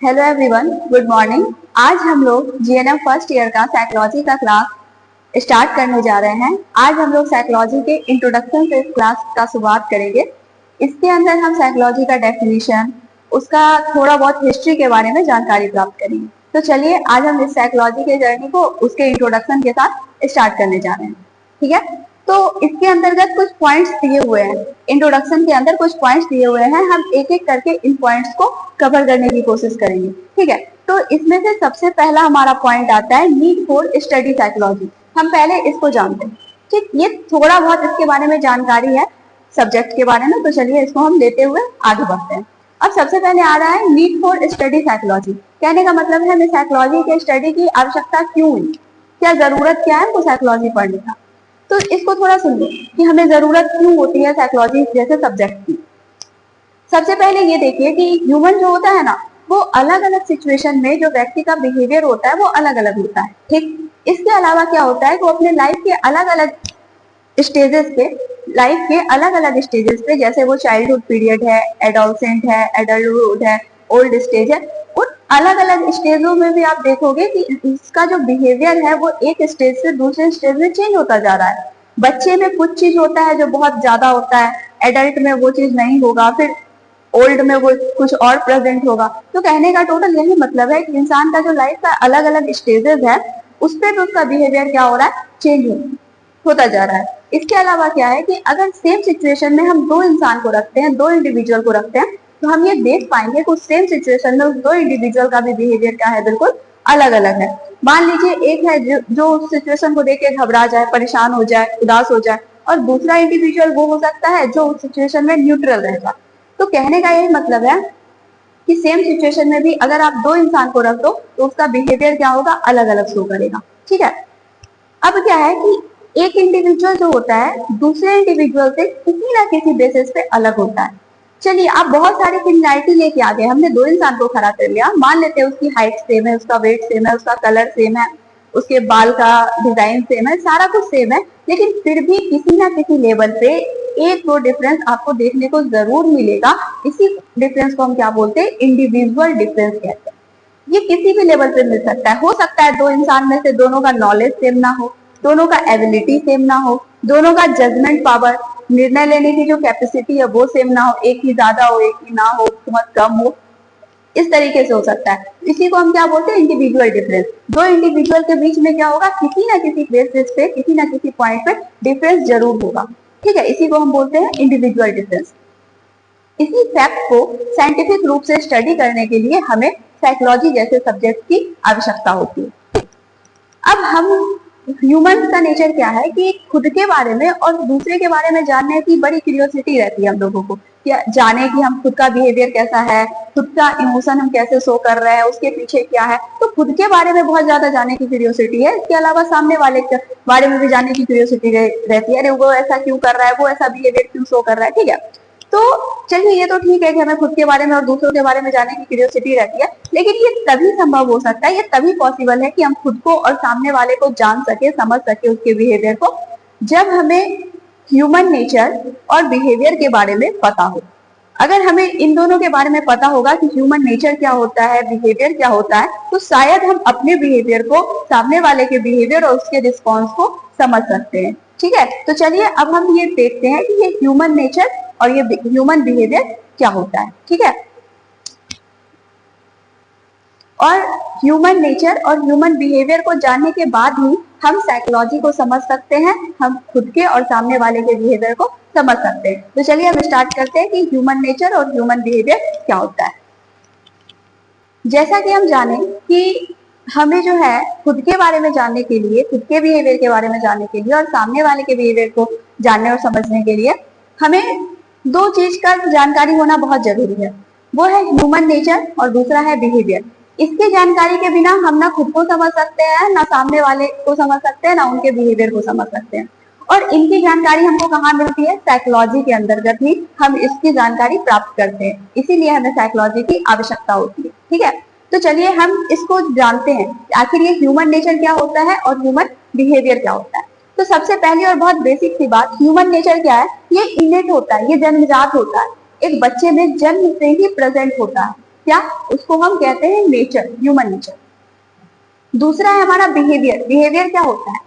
Hello everyone, good morning. आज हम लोग जीएनएम फर्स्ट ईयर का साइकोलॉजी का क्लास स्टार्ट करने जा रहे हैं। आज हम लोग साइकोलॉजी के इंट्रोडक्शन से इस क्लास का शुरुआत करेंगे। इसके अंदर हम साइकोलॉजी का डेफिनेशन, उसका थोड़ा बहुत हिस्ट्री के बारे में जानकारी प्राप्त करेंगे। तो चलिए आज हम इस साइकोलॉजी के जर्नी को उसके इंट्रोडक्शन के साथ स्टार्ट करने जा रहे हैं। ठीक है, तो इसके अंतर्गत कुछ पॉइंट्स दिए हुए हैं। इंट्रोडक्शन के अंदर कुछ पॉइंट्स दिए हुए हैं, हम एक एक करके इन पॉइंट्स को कवर करने की कोशिश करेंगे। ठीक है, तो इसमें से सबसे पहला हमारा पॉइंट आता है नीड फॉर स्टडी साइकोलॉजी। हम पहले इसको जानते हैं। ठीक, ये थोड़ा बहुत इसके बारे में जानकारी है सब्जेक्ट के बारे में, तो चलिए इसको हम लेते हुए आगे बढ़ते हैं। अब सबसे पहले आ रहा है नीड फॉर स्टडी साइकोलॉजी। कहने का मतलब है हमें साइकोलॉजी के स्टडी की आवश्यकता क्यों हुई, क्या जरूरत क्या है हमको साइकोलॉजी पढ़ने का। तो इसको थोड़ा सुन लो कि हमें जरूरत क्यों होती है साइकोलॉजी जैसे सब्जेक्ट की। सबसे पहले ये देखिए कि ह्यूमन जो होता है ना, वो अलग अलग सिचुएशन में जो व्यक्ति का बिहेवियर होता है वो अलग अलग होता है। ठीक, इसके अलावा क्या होता है, वो अपने लाइफ के अलग अलग स्टेजेस पे, जैसे वो चाइल्डहुड पीरियड है, एडोलसेंट है, एडल्टहुड है, ओल्ड स्टेज है, उन अलग अलग स्टेजों में भी आप देखोगे कि इसका जो बिहेवियर है वो एक स्टेज से दूसरे स्टेज में चेंज होता जा रहा है। बच्चे में कुछ चीज होता है जो बहुत ज्यादा होता है, एडल्ट में वो चीज नहीं होगा, फिर ओल्ड में वो कुछ और प्रेजेंट होगा। तो कहने का टोटल यही मतलब है कि इंसान का जो लाइफ का अलग अलग स्टेजेस है उस पर भी उसका बिहेवियर क्या हो रहा है, चेंज होता जा रहा है। इसके अलावा क्या है कि अगर सेम सिचुएशन में हम दो इंसान को रखते हैं, दो इंडिविजुअल को रखते हैं, तो हम ये देख पाएंगे कि सेम सिचुएशन में उस दो इंडिविजुअल का भी बिहेवियर क्या है, बिल्कुल अलग अलग है। मान लीजिए एक है जो उस सिचुएशन को देख के घबरा जाए, परेशान हो जाए, उदास हो जाए, और दूसरा इंडिविजुअल वो हो सकता है जो उस सिचुएशन में न्यूट्रल रह जाए। तो कहने का यही मतलब है कि सेम सिचुएशन में भी अगर आप दो इंसान को रख दो तो उसका बिहेवियर क्या होगा, अलग अलग शो करेगा। ठीक है, अब क्या है कि एक इंडिविजुअल जो होता है दूसरे इंडिविजुअल से किसी ना किसी बेसिस पे अलग होता है। चलिए आप बहुत सारी सिमिलैरिटी लेके आ गए, हमने दो इंसान को खड़ा कर लिया, मान लेते हैं उसकी हाइट सेम है, उसका वेट सेम है, उसका कलर सेम है, उसके बाल का डिजाइन सेम है, सारा कुछ सेम है, लेकिन फिर भी किसी ना किसी लेवल पे एक दो डिफरेंस आपको देखने को जरूर मिलेगा। इसी डिफरेंस को हम क्या बोलते हैं, इंडिविजुअल डिफरेंस कहते हैं। ये किसी भी लेवल पे मिल सकता है। हो सकता है दो इंसान में से दोनों का नॉलेज सेम ना हो, दोनों का एबिलिटी सेम ना हो, दोनों का जजमेंट पावर, निर्णय लेने की जो कैपेसिटी है वो सेम ना हो, एक ही ज्यादा हो, एक ही ना हो, बहुत कम हो, इस तरीके से हो सकता है। इसी को हम क्या बोलते हैं, इंडिविजुअल डिफरेंस। दो इंडिविजुअल के बीच में क्या होगा, किसी ना किसी बेसिस पे, किसी ना किसी पॉइंट पे डिफरेंस जरूर होगा। ठीक है, इसी को हम बोलते हैं इंडिविजुअल डिफरेंस। इसी फैक्ट को साइंटिफिक रूप से स्टडी करने के लिए हमें साइकोलॉजी जैसे सब्जेक्ट की आवश्यकता होती है। अब हम ह्यूमन का नेचर क्या है कि खुद के बारे में और दूसरे के बारे में जानने की बड़ी क्यूरियोसिटी रहती है हम लोगों को, क्या जाने कि हम खुद का बिहेवियर कैसा है, खुद का इमोशन हम कैसे शो कर रहे हैं, उसके पीछे क्या है। तो खुद के बारे में बहुत ज्यादा जानने की क्यूरियोसिटी है। इसके अलावा सामने वाले के बारे में भी जानने की क्यूरियोसिटी रहती है, अरे वो ऐसा क्यों कर रहा है, वो ऐसा बिहेवियर क्यों शो कर रहा है। ठीक है, तो चलिए ये तो ठीक है कि हमें खुद के बारे में और दूसरों के बारे में जानने की क्यूरियोसिटी रहती है, लेकिन ये तभी संभव हो सकता है, ये तभी पॉसिबल है कि हम खुद को और सामने वाले को जान सके, समझ सके उसके बिहेवियर को, जब हमें ह्यूमन नेचर और बिहेवियर के बारे में पता हो। अगर हमें इन दोनों के बारे में पता होगा कि ह्यूमन नेचर क्या होता है, बिहेवियर क्या होता है, तो शायद हम अपने बिहेवियर को सामने वाले के बिहेवियर और उसके रिस्पॉन्स को समझ सकते हैं। ठीक है, तो चलिए अब हम ये देखते हैं कि ये ह्यूमन नेचर और ये ह्यूमन बिहेवियर क्या होता है। ठीक है, और ह्यूमन नेचर और ह्यूमन बिहेवियर को जानने के बाद ही हम साइकोलॉजी को समझ सकते हैं, हम खुद के और सामने वाले के बिहेवियर को समझ सकते हैं। तो चलिए हम स्टार्ट करते हैं कि ह्यूमन नेचर और ह्यूमन बिहेवियर क्या होता है। जैसा कि हम जाने कि हमें जो है खुद के बारे में जानने के लिए, खुद के बिहेवियर के बारे में जानने के लिए और सामने वाले के बिहेवियर को जानने और समझने के लिए हमें दो चीज का जानकारी होना बहुत जरूरी है। वो है ह्यूमन नेचर और दूसरा है बिहेवियर। इसकी जानकारी के बिना हम ना खुद को समझ सकते हैं, ना सामने वाले को समझ सकते हैं, ना उनके बिहेवियर को समझ सकते हैं। और इनकी जानकारी हमको कहाँ मिलती है, साइकोलॉजी के अंतर्गत ही हम इसकी जानकारी प्राप्त करते हैं, इसीलिए हमें साइकोलॉजी की आवश्यकता होती है। ठीक है, तो चलिए हम इसको जानते हैं आखिर ये ह्यूमन नेचर क्या होता है और ह्यूमन बिहेवियर क्या होता है। तो सबसे पहली और बहुत बेसिक सी बात, ह्यूमन नेचर क्या है, ये इनेट होता है, ये जन्मजात होता है, एक बच्चे में जन्म से ही प्रेजेंट होता है। क्या, उसको हम कहते हैं नेचर, ह्यूमन नेचर। दूसरा है हमारा बिहेवियर। बिहेवियर क्या होता है,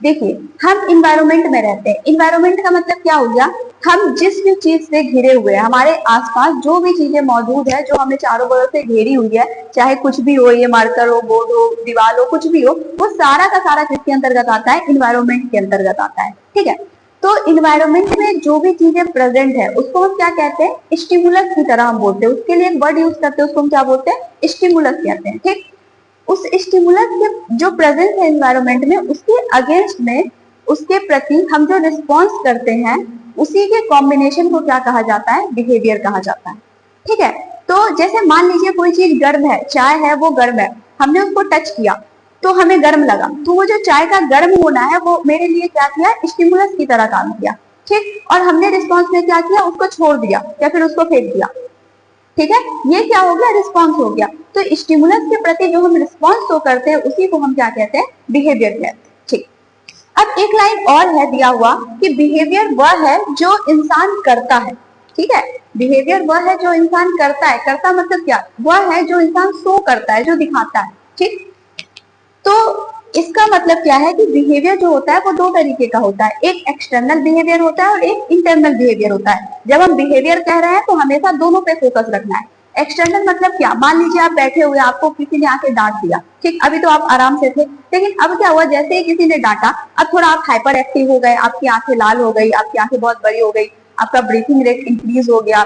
देखिए हम इन्वायरमेंट में रहते हैं। इन्वायरमेंट का मतलब क्या हो गया, हम जिस भी चीज से घिरे हुए हैं, हमारे आसपास जो भी चीजें मौजूद है, जो हमें चारों बगल से घेरी हुई है, चाहे कुछ भी हो, ये मार्कर हो, बोर्ड हो, दीवार हो, कुछ भी हो, वो सारा का सारा किसके अंतर्गत आता है, इन्वायरमेंट के अंतर्गत आता है। ठीक है, तो इन्वायरमेंट में जो भी चीजें प्रेजेंट है उसको हम क्या कहते हैं, स्टिमुलस की तरह हम बोलते हैं। उसके लिए एक वर्ड यूज करते हैं, उसको हम क्या बोलते हैं, स्टिमुलस कहते हैं। ठीक, उस स्टिमुलस के जो प्रेजेंस है एनवायरनमेंट में, उसके अगेंस्ट में, उसके प्रति हम जो रिस्पॉन्स करते हैं, उसी के कॉम्बिनेशन को क्या कहा जाता है, बिहेवियर कहा जाता है। ठीक है, तो जैसे मान लीजिए कोई चीज गर्म है, चाय है वो गर्म है, हमने उसको टच किया तो हमें गर्म लगा, तो वो जो चाय का गर्म होना है वो मेरे लिए क्या किया, स्टिमुलस की तरह काम किया। ठीक, और हमने रिस्पॉन्स में क्या किया, उसको छोड़ दिया या फिर उसको फेंक दिया। ठीक है, ये क्या हो गया, रिस्पॉन्स हो गया। तो स्टिमुलस के प्रति जो हम रिस्पॉन्स शो करते हैं उसी को हम क्या कहते हैं, बिहेवियर कहते हैं। ठीक, अब एक लाइन और है दिया हुआ कि बिहेवियर वह है जो इंसान करता है। ठीक है, बिहेवियर वह है जो इंसान करता है। करता मतलब क्या, वह है जो इंसान शो करता है, जो दिखाता है। ठीक, तो इसका मतलब क्या है कि बिहेवियर जो होता है वो दो तरीके का होता है, एक एक्सटर्नल बिहेवियर होता है और एक इंटरनल बिहेवियर होता है। जब हम बिहेवियर कह रहे हैं तो हमेशा दोनों पे फोकस रखना है। एक्सटर्नल मतलब क्या, मान लीजिए आप बैठे हुए, आपको किसी ने आके डांट दिया, ठीक, अभी तो आप आराम से थे, लेकिन अब क्या हुआ, जैसे ही किसी ने डांटा, अब थोड़ा आप हाइपर एक्टिव हो गए, आपकी आंखें लाल हो गई, आपकी आंखें बहुत बड़ी हो गई, आपका ब्रीथिंग रेट इंक्रीज हो गया।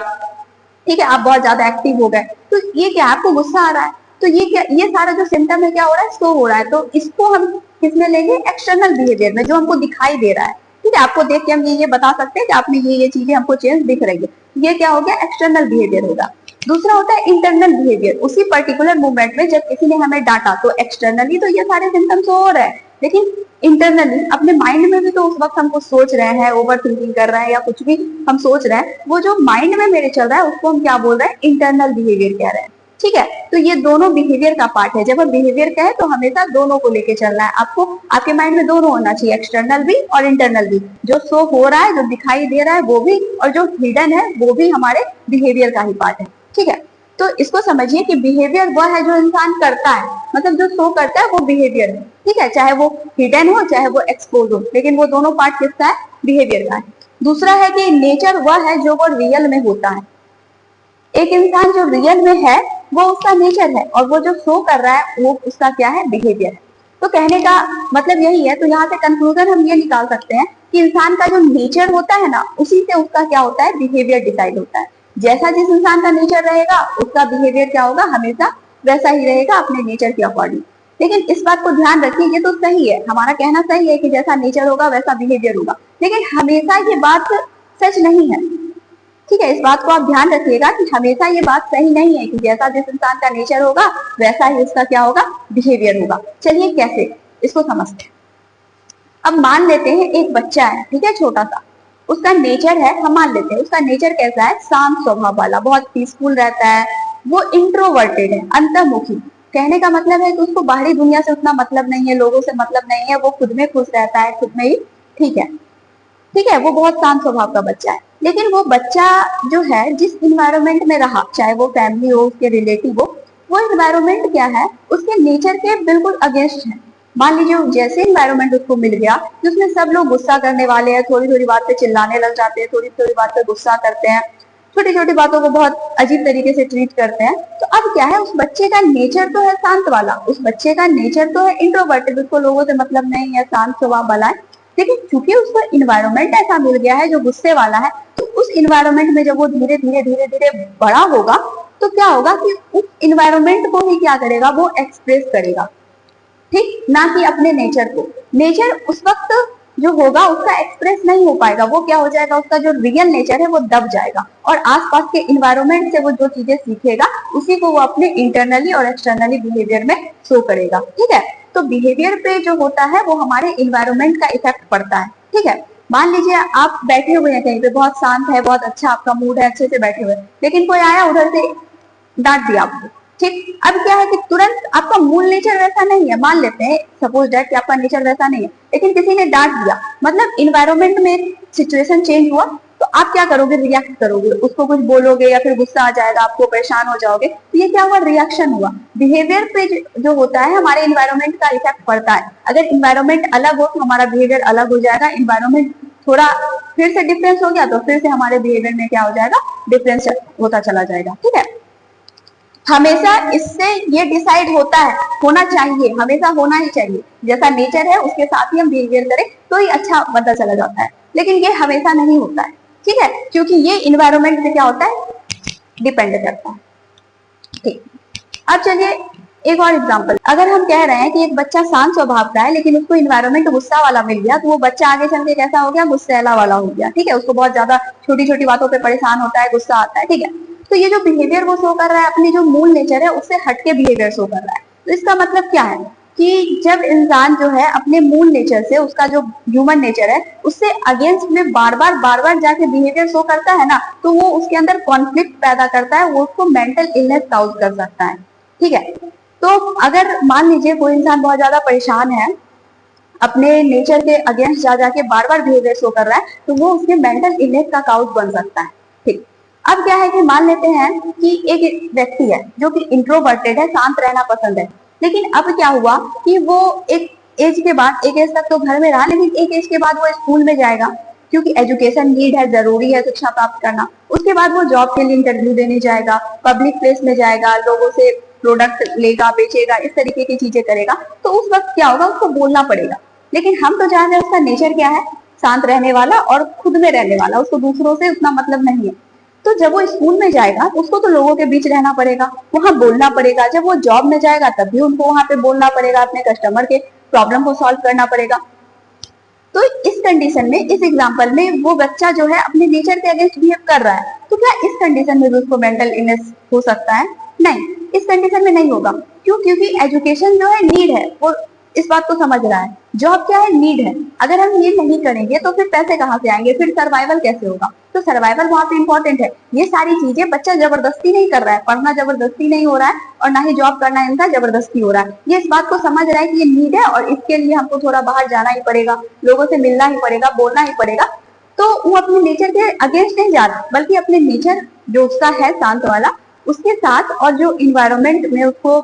ठीक है, आप बहुत ज्यादा एक्टिव हो गए, तो ये क्या, आपको गुस्सा आ रहा है, तो ये क्या, ये सारा जो सिम्टम है क्या हो रहा है, शो हो रहा है। तो इसको हम किसमें लेंगे, एक्सटर्नल बिहेवियर में, जो हमको दिखाई दे रहा है। ठीक है, आपको देख के हम ये बता सकते हैं कि आपने ये चीजें हमको चेंज दिख रही है, ये क्या हो गया, एक्सटर्नल बिहेवियर होगा। दूसरा होता है इंटरनल बिहेवियर, उसी पर्टिकुलर मोमेंट में जब किसी ने हमें डांटा तो एक्सटर्नली तो ये सारे सिम्टम्स हो रहे हैं, लेकिन इंटरनली अपने माइंड में भी तो उस वक्त हम कुछ सोच रहे हैं, ओवर थिंकिंग कर रहे हैं या कुछ भी हम सोच रहे हैं, वो जो माइंड में मेरे चल रहा है उसको हम क्या बोल रहे हैं, इंटरनल बिहेवियर कह रहे हैं। ठीक है, तो ये दोनों बिहेवियर का पार्ट है। जब हम बिहेवियर कहे तो हमेशा दोनों को लेके चलना है, आपको आपके माइंड में दोनों होना चाहिए, एक्सटर्नल भी और इंटरनल भी। जो शो हो रहा है, जो दिखाई दे रहा है वो भी, और जो हिडन है वो भी हमारे बिहेवियर का ही पार्ट है। ठीक है, तो इसको समझिए कि बिहेवियर वह है जो इंसान करता है, मतलब जो शो करता है वो बिहेवियर है। ठीक है, चाहे वो हिडन हो चाहे वो एक्सपोज हो, लेकिन वो दोनों पार्ट किसका है, बिहेवियर का है। दूसरा है कि नेचर वह है जो वो रियल में होता है। एक इंसान जो रियल में है वो उसका नेचर है, और वो जो शो कर रहा है वो उसका क्या है, बिहेवियर है। तो कहने का मतलब यही है। तो यहाँ से कंक्लूजन हम ये निकाल सकते हैं कि इंसान का जो नेचर होता है ना, उसी से उसका क्या होता है, बिहेवियर डिसाइड होता है। जैसा जिस इंसान का नेचर रहेगा उसका बिहेवियर क्या होगा, हमेशा वैसा ही रहेगा अपने नेचर के अकॉर्डिंग। लेकिन इस बात को ध्यान रखिए, ये तो सही है, हमारा कहना सही है कि जैसा नेचर होगा वैसा बिहेवियर होगा, लेकिन हमेशा ये बात सच नहीं है। ठीक है, इस बात को आप ध्यान रखिएगा कि हमेशा ये बात सही नहीं है कि जैसा जिस इंसान का नेचर होगा वैसा ही उसका क्या होगा, बिहेवियर होगा। चलिए कैसे, इसको समझते हैं। अब मान लेते हैं एक बच्चा है, ठीक है, छोटा सा, उसका नेचर है, हम मान लेते हैं उसका नेचर कैसा है, शांत स्वभाव वाला, बहुत पीसफुल रहता है, वो इंट्रोवर्टेड है, अंतर्मुखी। कहने का मतलब है कि उसको बाहरी दुनिया से उतना मतलब नहीं है, लोगों से मतलब नहीं है, वो खुद में खुश रहता है, खुद में ही ठीक है। ठीक है, वो बहुत शांत स्वभाव का बच्चा है। लेकिन वो बच्चा जो है जिस इन्वायरमेंट में रहा, चाहे वो फैमिली हो, उसके रिलेटिव हो, वो इन्वायरमेंट क्या है, उसके नेचर के बिल्कुल अगेंस्ट है। मान लीजिए जैसे इन्वायरमेंट उसको मिल गया जिसमें सब लोग गुस्सा करने वाले हैं, थोड़ी थोड़ी बात पे चिल्लाने लग जाते हैं, थोड़ी थोड़ी बात पे गुस्सा करते हैं, छोटी छोटी बातों को बहुत अजीब तरीके से ट्रीट करते हैं, तो अब क्या है, उस बच्चे का नेचर तो है शांत वाला, उस बच्चे का नेचर तो है इंट्रोवर्टेड, उसको लोगों से मतलब नहीं है, शांत स्वभाव वाला है। लेकिन चूंकि उसको इन्वायरमेंट ऐसा मिल गया है जो गुस्से वाला है, तो उस इन्वायरमेंट में जब वो धीरे धीरे धीरे धीरे बड़ा होगा तो क्या होगा कि उस इन्वायरमेंट को ही क्या करेगा, वो एक्सप्रेस करेगा, ठीक, ना कि अपने नेचर को। नेचर उस वक्त जो होगा उसका एक्सप्रेस नहीं हो पाएगा, वो क्या हो जाएगा, उसका जो रियल नेचर है वो दब जाएगा, और आसपास के इन्वायरमेंट से वो जो चीजें सीखेगा उसी को वो अपने इंटरनली और एक्सटर्नली बिहेवियर में शो करेगा। ठीक है, तो बिहेवियर पे जो होता है वो हमारे इन्वायरमेंट का इफेक्ट पड़ता है। ठीक है, मान लीजिए आप बैठे हुए हैं कहीं पे, बहुत शांत है, बहुत अच्छा आपका मूड है, अच्छे से बैठे हुए, लेकिन कोई आया उधर से डांट दिया आपको। ठीक, अब क्या है कि तुरंत आपका मूल नेचर वैसा नहीं है, मान लेते हैं सपोज दैट कि आपका नेचर वैसा नहीं है, लेकिन किसी ने डांट दिया, मतलब इन्वायरमेंट में सिचुएशन चेंज हुआ, तो आप क्या करोगे, रिएक्ट करोगे, उसको कुछ बोलोगे या फिर गुस्सा आ जाएगा, आपको परेशान हो जाओगे। तो ये क्या हुआ, रिएक्शन हुआ। बिहेवियर पे जो होता है हमारे इन्वायरमेंट का इफेक्ट पड़ता है। अगर इन्वायरमेंट अलग हो तो हमारा बिहेवियर अलग हो जाएगा, इन्वायरमेंट थोड़ा फिर से डिफरेंस हो गया तो फिर से हमारे बिहेवियर में क्या हो जाएगा, डिफरेंस होता चला जाएगा। ठीक है, हमेशा इससे ये डिसाइड होता है, होना चाहिए, हमेशा होना ही चाहिए, जैसा नेचर है उसके साथ ही हम बिहेवियर करें तो ही अच्छा पता चला जाता है, लेकिन ये हमेशा नहीं होता है। ठीक है, क्योंकि ये इन्वायरमेंट पे क्या होता है, डिपेंड करता है। ठीक, अब चलिए एक और एग्जांपल, अगर हम कह रहे हैं कि एक बच्चा शांत स्वभाव का है लेकिन उसको इन्वायरमेंट गुस्सा वाला मिल गया, तो वो बच्चा आगे चल के कैसा हो गया, गुस्सैला वाला हो गया। ठीक है, उसको बहुत ज्यादा छोटी छोटी बातों पे परेशान होता है, गुस्सा आता है। ठीक है, तो ये जो बिहेवियर वो शो कर रहा है, अपनी जो मूल नेचर है उससे हटके बिहेवियर शो कर रहा है। तो इसका मतलब क्या है कि जब इंसान जो है अपने मूल नेचर से, उसका जो ह्यूमन नेचर है उससे अगेंस्ट में बार बार जाके बिहेवियर शो करता है ना, तो वो उसके अंदर कॉन्फ्लिक्ट पैदा करता है, वो उसको मेंटल इलनेस काउज कर सकता है। ठीक है, तो अगर मान लीजिए कोई इंसान बहुत ज्यादा परेशान है, अपने नेचर के अगेंस्ट जा जाके बार बिहेवियर शो कर रहा है, तो वो उसके मेंटल इलनेस का काउज बन सकता है। ठीक, अब क्या है कि मान लेते हैं कि एक व्यक्ति है जो कि इंट्रोवर्टेड है, शांत रहना पसंद है, लेकिन अब क्या हुआ कि वो एक एज के बाद, एक एज तक तो घर में रहा, लेकिन एक एज के बाद वो स्कूल में जाएगा, क्योंकि एजुकेशन नीड है, जरूरी है शिक्षा प्राप्त करना। उसके बाद वो जॉब के लिए इंटरव्यू देने जाएगा, पब्लिक प्लेस में जाएगा, लोगों से प्रोडक्ट लेगा, बेचेगा, इस तरीके की चीजें करेगा, तो उस वक्त क्या होगा, उसको बोलना पड़ेगा। लेकिन हम तो जान रहे हैं उसका नेचर क्या है, शांत रहने वाला और खुद में रहने वाला, उसको दूसरों से उतना मतलब नहीं है। तो जब वो स्कूल में जाएगा उसको तो लोगों के बीच रहना पड़ेगा, वहां बोलना पड़ेगा। जब वो जॉब में जाएगा तब भी उनको वहां पे बोलना पड़ेगा, अपने कस्टमर के प्रॉब्लम को सॉल्व करना पड़ेगा। तो इस कंडीशन में, इस एग्जांपल में वो बच्चा जो है अपने नेचर के अगेंस्ट बिहेव कर रहा है, तो क्या इस कंडीशन में भी उसको मेंटल इलनेस हो सकता है? नहीं, इस कंडीशन में नहीं होगा। क्यों? क्योंकि एजुकेशन जो है नीड है, वो इस बात को समझ रहा है। जॉब क्या है, नीड है। अगर हम नीड नहीं करेंगे तो फिर पैसे कहाँ से आएंगे, फिर सर्वाइवल कैसे होगा? तो सर्वाइवल वहां पे इंपॉर्टेंट है। ये सारी चीजें बच्चा जबरदस्ती नहीं कर रहा है, पढ़ना जबरदस्ती नहीं हो रहा है, और ना ही जॉब करना इनका जबरदस्ती हो रहा है। ये इस बात को समझ रहा है कि ये नीड है और इसके लिए हमको थोड़ा बाहर जाना ही पड़ेगा, लोगों से मिलना ही पड़ेगा, बोलना ही पड़ेगा। तो वो अपने नेचर के अगेंस्ट नहीं जा रहा, बल्कि अपने नेचर जो उसका है शांत वाला, उसके साथ और जो इन्वायरमेंट में उसको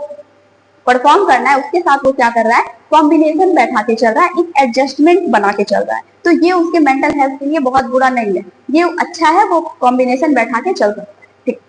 परफॉर्म करना है उसके साथ वो क्या कर रहा है, कॉम्बिनेशन बैठा के चल रहा है, एक एडजस्टमेंट बना के चल रहा है। तो ये उसके मेंटल हेल्थ के लिए बहुत बुरा नहीं है, ये अच्छा है, वो कॉम्बिनेशन बैठा के चल सकता है। ठीक,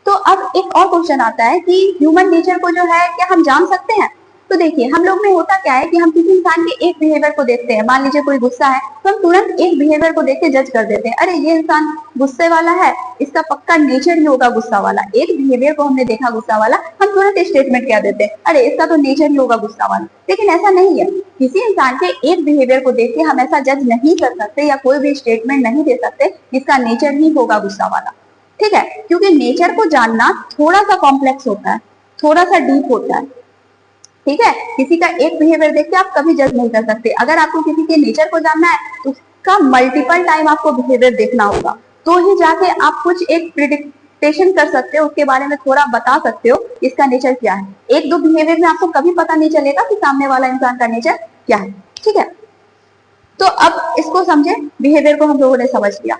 तो अब एक और क्वेश्चन आता है कि ह्यूमन नेचर को जो है क्या हम जान सकते हैं? तो देखिए, हम लोग में होता क्या है कि हम किसी इंसान के एक बिहेवियर को देखते हैं, मान लीजिए कोई गुस्सा है तो हम तुरंत एक बिहेवियर को देख के जज कर देते हैं, अरे ये इंसान गुस्से वाला है, इसका पक्का नेचर ही होगा गुस्सा वाला। एक बिहेवियर को हमने देखा गुस्सा वाला, हम तुरंत स्टेटमेंट क्या देते हैं, अरे इसका तो नेचर ही होगा गुस्सा वाला। लेकिन ऐसा नहीं है, किसी इंसान के एक बिहेवियर को देख के हम ऐसा जज नहीं कर सकते या कोई भी स्टेटमेंट नहीं दे सकते इसका नेचर ही होगा गुस्सा वाला। ठीक है, क्योंकि नेचर को जानना थोड़ा सा कॉम्प्लेक्स होता है, थोड़ा सा डीप होता है। ठीक है, किसी का एक बिहेवियर देख के आप कभी जज नहीं कर सकते। अगर आपको किसी के नेचर को जानना है तो उसका मल्टीपल टाइम आपको बिहेवियर देखना होगा, तो ही जाके आप कुछ एक प्रिडिक्टेशन कर सकते हो, उसके बारे में थोड़ा बता सकते हो इसका नेचर क्या है। एक दो बिहेवियर में आपको कभी पता नहीं चलेगा कि सामने वाला इंसान का नेचर क्या है। ठीक है, तो अब इसको समझे, बिहेवियर को हम लोगों ने समझ लिया।